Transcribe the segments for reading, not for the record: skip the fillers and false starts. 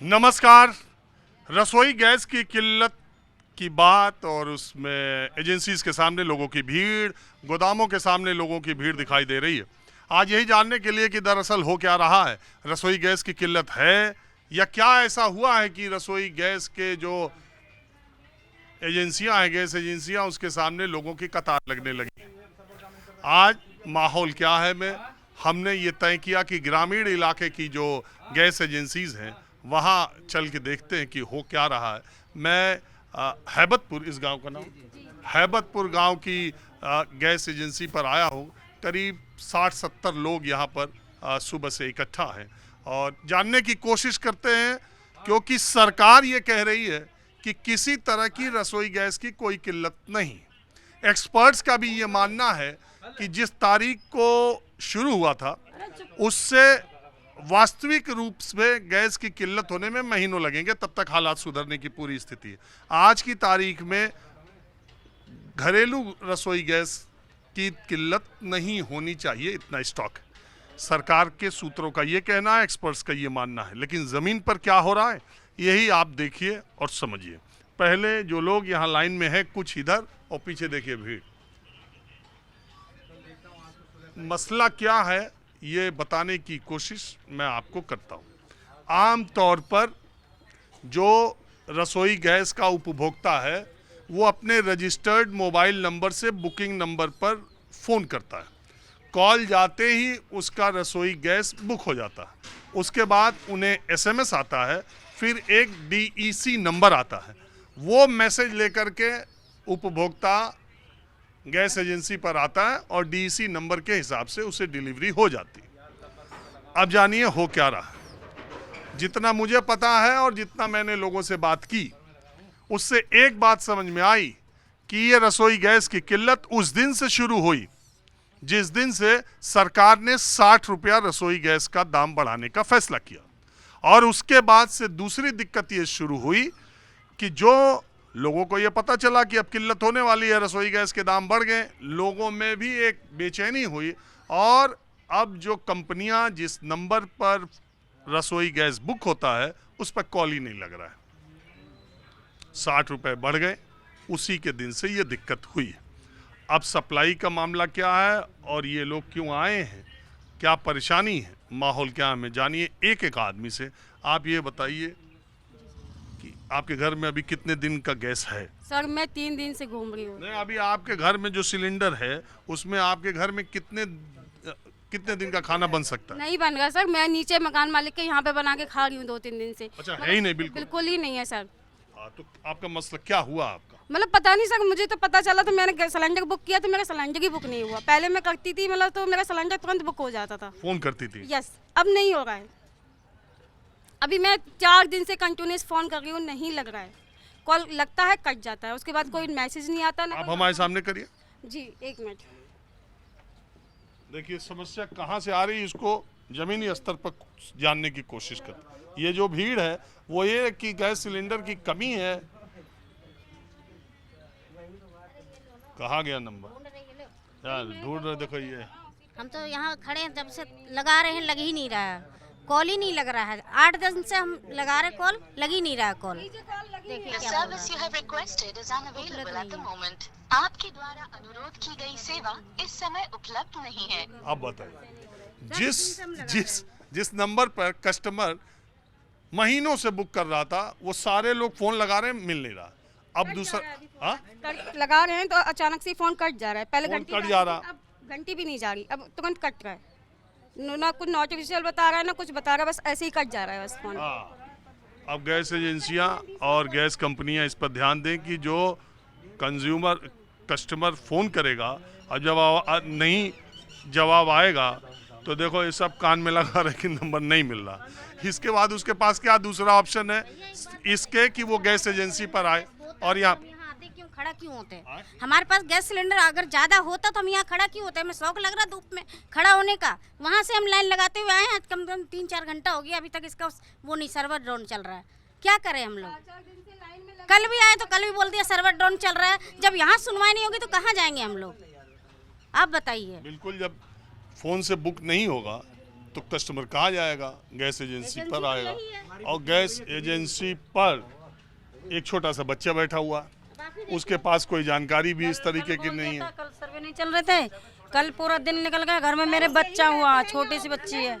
नमस्कार। रसोई गैस की किल्लत की बात और उसमें एजेंसीज के सामने लोगों की भीड़, गोदामों के सामने लोगों की भीड़ दिखाई दे रही है। आज यही जानने के लिए कि दरअसल हो क्या रहा है, रसोई गैस की किल्लत है या क्या ऐसा हुआ है कि रसोई गैस के जो एजेंसियां हैं, गैस एजेंसियां, उसके सामने लोगों की कतार लगने लगी। आज माहौल क्या है हमने ये तय किया कि ग्रामीण इलाके की जो गैस एजेंसीज हैं वहाँ चल के देखते हैं कि हो क्या रहा है। मैं हैबतपुर, इस गांव का नाम हैबतपुर गांव की गैस एजेंसी पर आया हूँ। करीब 60-70 लोग यहाँ पर सुबह से इकट्ठा हैं और जानने की कोशिश करते हैं, क्योंकि सरकार ये कह रही है कि किसी तरह की रसोई गैस की कोई किल्लत नहीं। एक्सपर्ट्स का भी ये मानना है कि जिस तारीख को शुरू हुआ था उससे वास्तविक रूप से गैस की किल्लत होने में महीनों लगेंगे, तब तक हालात सुधरने की पूरी स्थिति है। आज की तारीख में घरेलू रसोई गैस की किल्लत नहीं होनी चाहिए, इतना स्टॉक है। सरकार के सूत्रों का ये कहना है, एक्सपर्ट्स का ये मानना है, लेकिन ज़मीन पर क्या हो रहा है यही आप देखिए और समझिए। पहले जो लोग यहाँ लाइन में हैं, कुछ इधर और पीछे देखिए भीड़। मसला क्या है ये बताने की कोशिश मैं आपको करता हूँ। आम तौर पर जो रसोई गैस का उपभोक्ता है वो अपने रजिस्टर्ड मोबाइल नंबर से बुकिंग नंबर पर फ़ोन करता है। कॉल जाते ही उसका रसोई गैस बुक हो जाता है। उसके बाद उन्हें एसएमएस आता है, फिर एक डीईसी नंबर आता है। वो मैसेज लेकर के उपभोक्ता गैस एजेंसी पर आता है और डीईसी नंबर के हिसाब से उसे डिलीवरी हो जाती है। अब जानिए हो क्या रहा है। जितना मुझे पता है और जितना मैंने लोगों से बात की, उससे एक बात समझ में आई कि ये रसोई गैस की किल्लत उस दिन से शुरू हुई जिस दिन से सरकार ने 60 रुपया रसोई गैस का दाम बढ़ाने का फैसला किया। और उसके बाद से दूसरी दिक्कत ये शुरू हुई कि जो लोगों को ये पता चला कि अब किल्लत होने वाली है, रसोई गैस के दाम बढ़ गए, लोगों में भी एक बेचैनी हुई और अब जो कंपनियां जिस नंबर पर रसोई गैस बुक होता है उस पर कॉल ही नहीं लग रहा है। 60 रुपये बढ़ गए, उसी के दिन से ये दिक्कत हुई है। अब सप्लाई का मामला क्या है और ये लोग क्यों आए हैं, क्या परेशानी है, माहौल क्या है, जानिए एक एक आदमी से। आप ये बताइए कि आपके घर में अभी कितने दिन का गैस है? सर मैं 3 दिन से घूम रही हूँ। नहीं, अभी आपके घर में जो सिलेंडर है उसमें आपके घर में कितने दिन का खाना बन सकता है? नहीं बन रहा सर, मैं नीचे मकान मालिक के यहाँ पे बना के खा रही हूँ 2-3 दिन से। अच्छा, है ही नहीं बिल्कुल ही नहीं है सर। तो आपका मसला क्या हुआ आपका? मतलब पता नहीं सर, मुझे तो पता चला तो मैंने सिलेंडर बुक किया तो मेरा सिलेंडर ही बुक नहीं हुआ। पहले मैं करती थी, मतलब तो मेरा सिलेंडर तुरंत बुक हो जाता था। फोन करती थी? यस, अब नहीं हो रहा है। अभी मैं 4 दिन से कंटिन्यूस फोन कर रही हूँ, नहीं लग रहा है। कॉल लगता है कट जाता है, उसके बाद कोई मैसेज नहीं आता। आप हमारे सामने करिए। जी 1 मिनट। देखिए समस्या कहाँ से आ रही है, इसको जमीनी स्तर पर जानने की कोशिश करते। ये जो भीड़ है वो ये कि गैस सिलेंडर की कमी है। कहाँ गया नंबर यार, ढूंढ रहे, देखो ये हम तो यहाँ खड़े हैं, जब से लगा रहे हैं लग ही नहीं रहा है, कॉल ही नहीं लग रहा है। 8 दिन से हम लगा रहे, कॉल लग ही नहीं रहा है। कॉल देखिए क्या हो रहा है। आपके द्वारा अनुरोध की गई सेवा इस समय उपलब्ध नहीं है। अब बताइए, जिस नंबर पर कस्टमर महीनों से बुक कर रहा था वो सारे लोग फोन लगा रहे हैं, मिल नहीं रहा। अब दूसरा लगा रहे हैं तो अचानक से फोन कट जा रहा है। पहले घंटी कट जा रहा, अब घंटी भी नहीं जा रही, अब तुरंत कट रहा है। ना कुछ नोटिफिकेशन बता रहा है ना कुछ बता रहा है, बस ऐसे ही कट जा रहा है बस फोन। अब गैस एजेंसियां और गैस कंपनियां इस पर ध्यान दें कि जो कस्टमर फ़ोन करेगा और जब नहीं जवाब आएगा तो देखो ये सब कान में लगा रहे कि नंबर नहीं मिल रहा। इसके बाद उसके पास क्या दूसरा ऑप्शन है इसके कि वो गैस एजेंसी पर आए और यहाँ क्यों खड़ा क्यों होते हैं? हमारे पास गैस सिलेंडर अगर ज़्यादा होता तो हम यहाँ खड़ा क्यों होते हैं? हमें शौक लग रहा धूप में खड़ा होने का। वहाँ से हम लाइन लगाते हुए आए हैं, कम से कम 3-4 घंटा हो गया, अभी तक इसका वो नहीं, सर्वर डाउन चल रहा है। क्या करें हम लोग? कल भी आए तो कल भी बोल दिया सर्वर डाउन चल रहा है। जब यहाँ सुनवाई नहीं होगी तो कहाँ जाएंगे हम लोग? आप बताइए। बिल्कुल, जब फ़ोन से बुक नहीं होगा तो कस्टमर कहाँ जाएगा, गैस एजेंसी पर आएगा। और गैस एजेंसी पर एक छोटा सा बच्चा बैठा हुआ, उसके पास कोई जानकारी भी इस तरीके की नहीं है। कल सर्वे नहीं चल रहे थे, कल पूरा दिन निकल गया, घर में मेरे बच्चा हुआ, छोटी सी बच्ची है,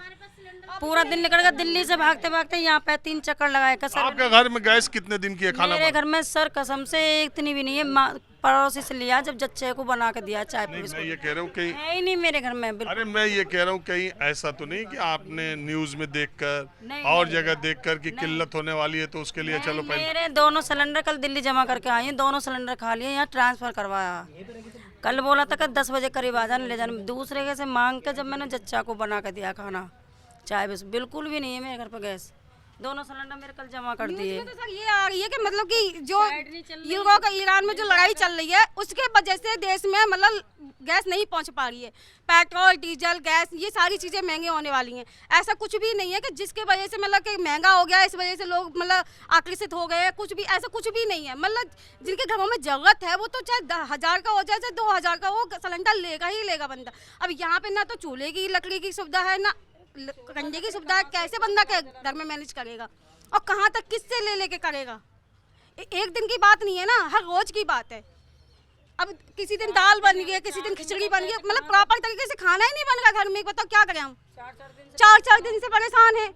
पूरा दिन निकल गया। दिल्ली से भागते भागते यहाँ पे 3 चक्कर लगाए। आपके घर में गैस कितने दिन की है खाना? मेरे घर में सर कसम से इतनी भी नहीं है, पड़ोसी से लिया जब जच्चे को बना के दिया चाय पे। मैं ये कह रहा हूँ कहीं है ही नहीं मेरे घर में बिल्कुल। अरे मैं ये कह रहा हूँ कहीं ऐसा तो नहीं कि आपने न्यूज में देखकर नहीं, और नहीं। जगह देखकर कि किल्लत होने वाली है तो उसके लिए चलो पहले। मेरे दोनों सिलेंडर कल दिल्ली जमा करके आई हूँ, दोनों सिलेंडर खा लिए, यहाँ ट्रांसफर करवाया। कल बोला था कि 10 बजे करीब आ जाने ले जाने, दूसरे के से मांग के जब मैंने जच्चा को बना के दिया खाना चाय, बस बिल्कुल भी नहीं है मेरे घर पे गैस। दोनों सिलेंडर मेरे कल जमा कर दिए। तो सर ये आ रही है कि मतलब कि जो यूरोप का ईरान में जो लड़ाई चल रही है उसके वजह से देश में मतलब गैस नहीं पहुंच पा रही है। पेट्रोल, डीजल, गैस ये सारी चीज़ें महंगी होने वाली हैं। ऐसा कुछ भी नहीं है कि जिसके वजह से मतलब कि महंगा हो गया, इस वजह से लोग मतलब आकर्षित हो गए, कुछ भी ऐसा कुछ भी नहीं है। मतलब जिनके घरों में ज़रूरत है वो तो चाहे 1000 का हो जाए चाहे 2000 का, वो सिलेंडर लेगा ही लेगा बंदा। अब यहाँ पे ना तो चूल्हे की लकड़ी की सुविधा है ना कंडे की सुविधा है, कैसे बंदा के घर में मैनेज करेगा और कहाँ तक किससे ले लेके करेगा? एक दिन की बात नहीं है ना, हर रोज की बात है। अब किसी दिन दाल बन गई, किसी दिन खिचड़ी बन गई, मतलब प्रॉपर तरीके से खाना ही नहीं बन रहा घर में। बताओ क्या करें हम? 4 दिन से परेशान हैं।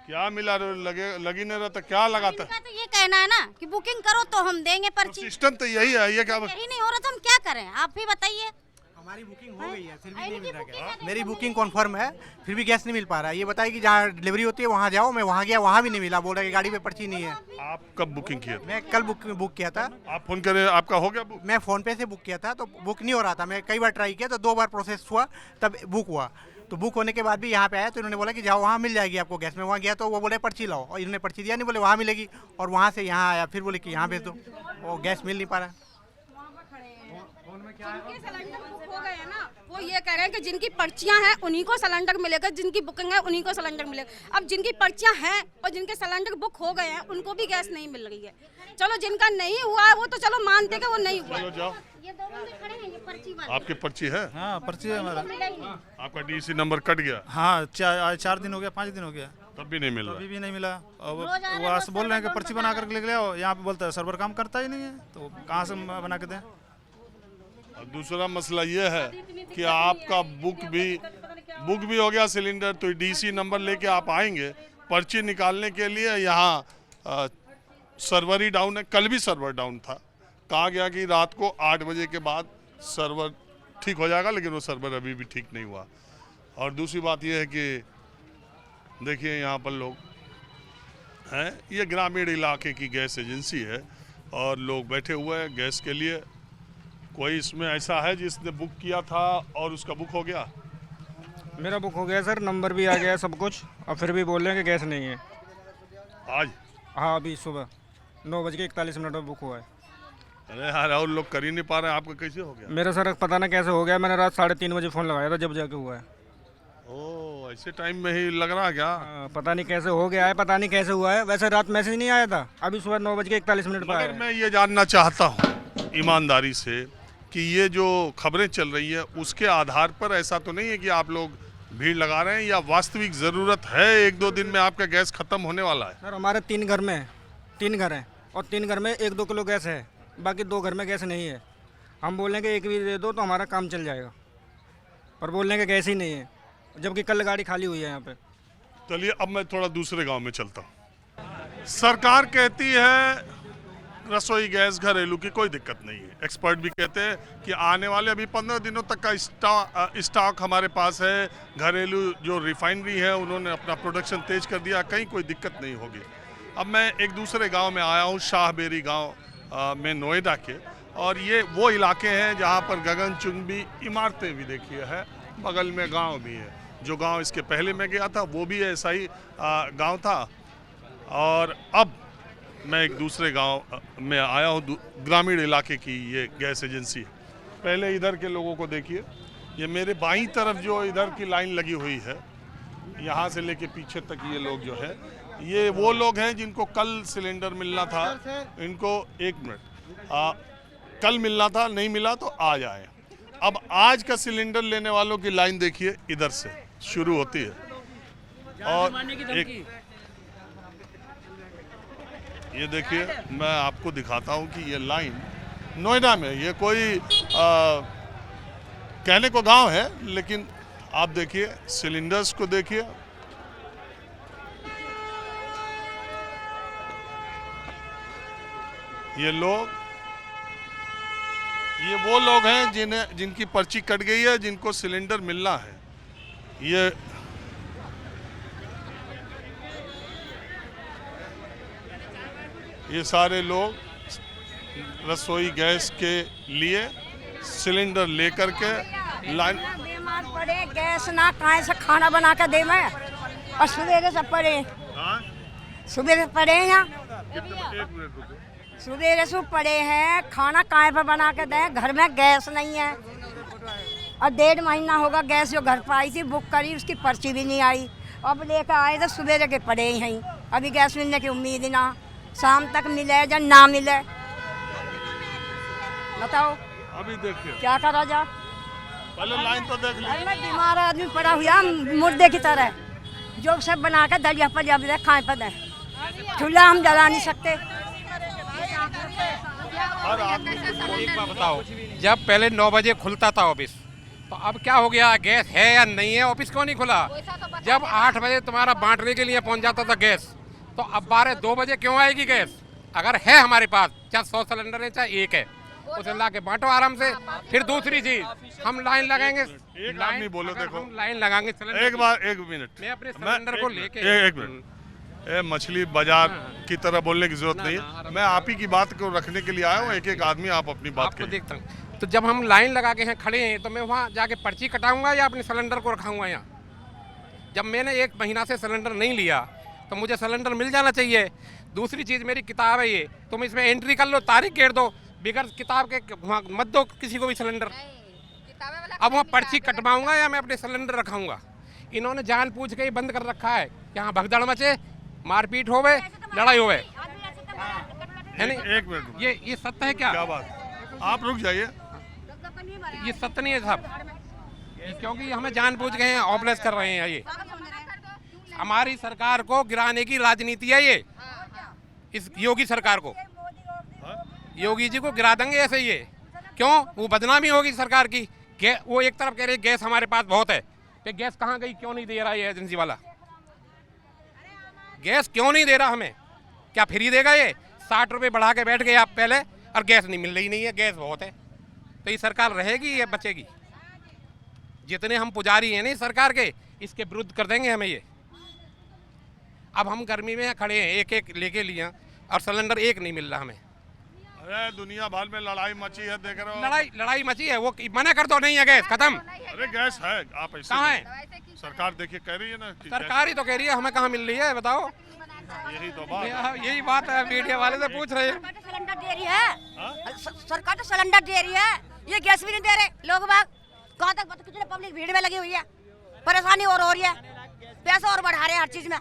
क्या मिला लगी नहीं रहा तो क्या लगाता? इनका तो ये कहना है ना कि बुकिंग करो तो हम देंगे पर्ची। सिस्टम तो यही है, ये क्या यही नहीं हो रहा तो हम क्या करें, आप भी बताइए। हमारी बुकिंग हो गई है फिर भी नहीं मिल रहा गैस। मेरी बुकिंग कन्फर्म है फिर भी गैस नहीं मिल पा रहा है। ये बताइए कि जहाँ डिलीवरी होती है वहाँ जाओ, मैं वहाँ गया वहाँ भी नहीं मिला, बोल रहा है कि गाड़ी पे पर्ची नहीं है। आप कब बुकिंग किया था? मैं कल बुक किया था। आप फोन करें, आपका हो गया बुक? मैं फ़ोन पे से बुक किया था तो बुक नहीं हो रहा था। मैं कई बार ट्राई किया तो 2 बार प्रोसेस हुआ तब बुक हुआ। तो बुक होने के बाद भी यहाँ पे आया तो इन्होंने बोला कि जाओ वहाँ मिल जाएगी आपको गैस। में वहाँ गया तो वो बोले पर्ची लाओ, और इन्होंने पर्ची दिया नहीं, बोले वहाँ मिलेगी। और वहाँ से यहाँ आया फिर बोले कि यहाँ भेज दो, वो गैस मिल नहीं पा रहा। जिनके सिलेंडर बुक हो गए हैं ना, वो ये कह रहे हैं कि जिनकी पर्चियां हैं उन्हीं को सिलेंडर मिलेगा, जिनकी बुकिंग है उन्हीं को सिलेंडर मिलेगा। अब जिनकी पर्चियां हैं और जिनके सिलेंडर बुक हो गए हैं उनको भी गैस नहीं मिल रही है। चलो जिनका नहीं हुआ है वो तो चलो मानते कि वो नहीं हुआ। चलो जाओ, ये दो बंदे खड़े हैं, ये पर्ची वाले। आपकी पर्ची है? हाँ पर्ची है हमारा। आपका डीसी नंबर कट गया? हाँ 4 दिन हो गया, 5 दिन हो गया, तब भी नहीं मिल अभी रहा। भी नहीं मिला। और वो आज बोल रहे हैं कि पर्ची बना कर ले आओ, यहाँ पे बोलता है सर्वर काम करता ही नहीं है, तो कहाँ से बना के दें? और दूसरा मसला ये है कि आपका बुक भी हो गया सिलेंडर, तो डीसी नंबर लेके आप आएंगे पर्ची निकालने के लिए, यहाँ सर्वर ही डाउन है। कल भी सर्वर डाउन था, कहा गया कि रात को 8 बजे के बाद सर्वर ठीक हो जाएगा, लेकिन वो सर्वर अभी भी ठीक नहीं हुआ। और दूसरी बात यह है कि देखिए यहाँ पर लोग हैं, ये ग्रामीण इलाके की गैस एजेंसी है और लोग बैठे हुए हैं गैस के लिए। कोई इसमें ऐसा है जिसने बुक किया था और उसका बुक हो गया? मेरा बुक हो गया सर, नंबर भी आ गया सब कुछ, और फिर भी बोल रहे हैं कि गैस नहीं है। आज? हाँ अभी सुबह 9:41 बुक हुआ है। अरे यार, और लोग कर ही नहीं पा रहे हैं, आपका कैसे हो गया? मेरा सर पता ना कैसे हो गया, मैंने रात 3:30 बजे फ़ोन लगाया था जब जाके हुआ है। ओह, ऐसे टाइम में ही लग रहा है क्या? पता नहीं कैसे हो गया है, पता नहीं कैसे हुआ है। वैसे रात मैसेज नहीं आया था, अभी सुबह 9:41 पर आया मगर है। मैं ये जानना चाहता हूँ ईमानदारी से कि ये जो खबरें चल रही है उसके आधार पर ऐसा तो नहीं है कि आप लोग भीड़ लगा रहे हैं, या वास्तविक ज़रूरत है 1-2 दिन में आपका गैस ख़त्म होने वाला है? सर हमारे 3 घर में 3 घर हैं, और 3 घर में 1-2 किलो गैस है, बाकी 2 घर में गैस नहीं है। हम बोल रहे हैं कि 1 भी दे दो तो हमारा काम चल जाएगा, पर बोल रहे हैं कि गैस ही नहीं है, जबकि कल गाड़ी खाली हुई है यहाँ पे। चलिए अब मैं थोड़ा दूसरे गांव में चलता हूँ। सरकार कहती है रसोई गैस घरेलू की कोई दिक्कत नहीं है। एक्सपर्ट भी कहते हैं कि आने वाले अभी 15 दिनों तक का स्टॉक हमारे पास है। घरेलू जो रिफाइनरी है उन्होंने अपना प्रोडक्शन तेज कर दिया, कहीं कोई दिक्कत नहीं होगी। अब मैं एक दूसरे गांव में आया हूँ, शाहबेरी गांव में नोएडा के, और ये वो इलाके हैं जहाँ पर गगनचुंबी इमारतें भी देखिए है, बगल में गाँव भी है। जो गाँव इसके पहले मैं गया था वो भी ऐसा ही गाँव था। और अब मैं एक दूसरे गांव में आया हूँ, ग्रामीण इलाके की ये गैस एजेंसी है। पहले इधर के लोगों को देखिए, ये मेरे बाईं तरफ जो इधर की लाइन लगी हुई है, यहाँ से लेके पीछे तक ये लोग जो है, ये वो लोग हैं जिनको कल सिलेंडर मिलना था। इनको 1 मिनट, कल मिलना था, नहीं मिला तो आ जाए। अब आज का सिलेंडर लेने वालों की लाइन देखिए, इधर से शुरू होती है और एक ये देखिए, मैं आपको दिखाता हूं कि ये लाइन नोएडा में, ये कोई कहने को गांव है, लेकिन आप देखिए सिलेंडर्स को देखिए। ये वो लोग हैं जिनकी पर्ची कट गई है, जिनको सिलेंडर मिलना है। ये सारे लोग रसोई गैस के लिए सिलेंडर लेकर के लाइन। बीमार पड़े, गैस ना कहाँ से खाना बना कर दे मैं, और सवेरे से पड़े, सुबह से पड़े यहाँ, सवेरे से पड़े हैं, खाना कहाँ पर बना के दें, घर में गैस नहीं है। और 1.5 महीना होगा गैस जो घर पर आई थी, बुक करी, उसकी पर्ची भी नहीं आई। अब लेकर आए तो सवेरे के पड़े हैं, अभी गैस मिलने की उम्मीद ना, शाम तक मिले या ना मिले, बताओ अभी देखिए क्या करा जा। पहले लाइन तो देख लीजिए। अरे बीमार आदमी पड़ा हुआ मुर्दे की तरह, जो सब बना कर दलिया पर जब खाए पर दे, चूल्हा हम जला नहीं सकते। हर आदमी एक बात बताओ, जब पहले 9 बजे खुलता था ऑफिस, तो अब क्या हो गया, गैस है या नहीं है, ऑफिस क्यों नहीं खुला? जब 8 बजे तुम्हारा बांटने के लिए पहुंच जाता था गैस, तो अब 2 बजे क्यों आएगी गैस? अगर है हमारे पास, चाहे 100 सिलेंडर है चाहे एक है, उसे ला के बांटो आराम से। फिर दूसरी चीज, हम लाइन लगाएंगे, एक आदमी बोलो, देखो हम लाइन लगाएंगे सिलेंडर, एक मिनट, मैं अपने सिलेंडर को लेके एक मिनट, मछली बाजार की तरह बोलने की जरूरत नहीं है। मैं आप ही की बात को रखने के लिए आया हूँ, एक आदमी आप अपनी बात को देखता हूँ। तो जब हम लाइन लगा के हैं खड़े हैं, तो मैं वहाँ जाके पर्ची कटाऊंगा या अपने सिलेंडर को रखाऊंगा यहाँ? जब मैंने 1 महीना से सिलेंडर नहीं लिया, तो मुझे सिलेंडर मिल जाना चाहिए। दूसरी चीज़, मेरी किताब है ये, तुम इसमें एंट्री कर लो, तारीख घेर दो, बिगर किताब के वहाँ मत दो किसी को भी सिलेंडर। अब वहाँ पर्ची कटवाऊंगा या मैं अपने सिलेंडर रखाऊंगा? इन्होंने जानबूझ के ही बंद कर रखा है, यहाँ भगदड़ मचे, मारपीट होवे, लड़ाई होवे, है नहीं? एक मिनट, ये सत्य है क्या? क्या बात, आप रुक जाइए। ये सत्य नहीं है साहब, क्योंकि हमें जानबूझ के हैं ऑपलेस कर रहे हैं। ये हमारी सरकार को गिराने की राजनीति है, ये इस योगी सरकार को, योगी जी को गिरा देंगे ऐसे। ये क्यों? वो बदनामी होगी सरकार की। वो एक तरफ कह रहे गैस हमारे पास बहुत है, तो गैस कहाँ गई, क्यों नहीं दे रहा ये एजेंसी वाला? गैस क्यों नहीं दे रहा हमें? क्या फ्री देगा ये? 60 रुपये बढ़ा के बैठ गए आप पहले, और गैस नहीं मिल रही नहीं है, गैस बहुत है। तो ये सरकार रहेगी या बचेगी? जितने हम पुजारी हैं नहीं सरकार के, इसके विरुद्ध कर देंगे हमें ये। अब हम गर्मी में खड़े हैं, एक लेके लिया, और सिलेंडर एक नहीं मिल रहा हमें। अरे दुनिया भर में लड़ाई मची है, देख रहे हो। लड़ाई मची है, वो मना कर दो, नहीं है गैस, खत्म। अरे गैस है, आप ऐसे कहाँ है? सरकार देखिए कह रही है ना, सरकार ही तो कह रही है, हमें कहाँ मिल रही है बताओ? यही तो बात है। यही बात है, मीडिया वाले से पूछ रहे हैं। सिलेंडर दे रही है, सरकार तो सिलेंडर दे रही है, ये गैस भी नहीं दे रहे लोग बाग। कहाँ तक कितने पब्लिक भीड़ में लगी हुई है, परेशानी और हो रही है, पैसा और बढ़ा रहे हैं हर चीज में।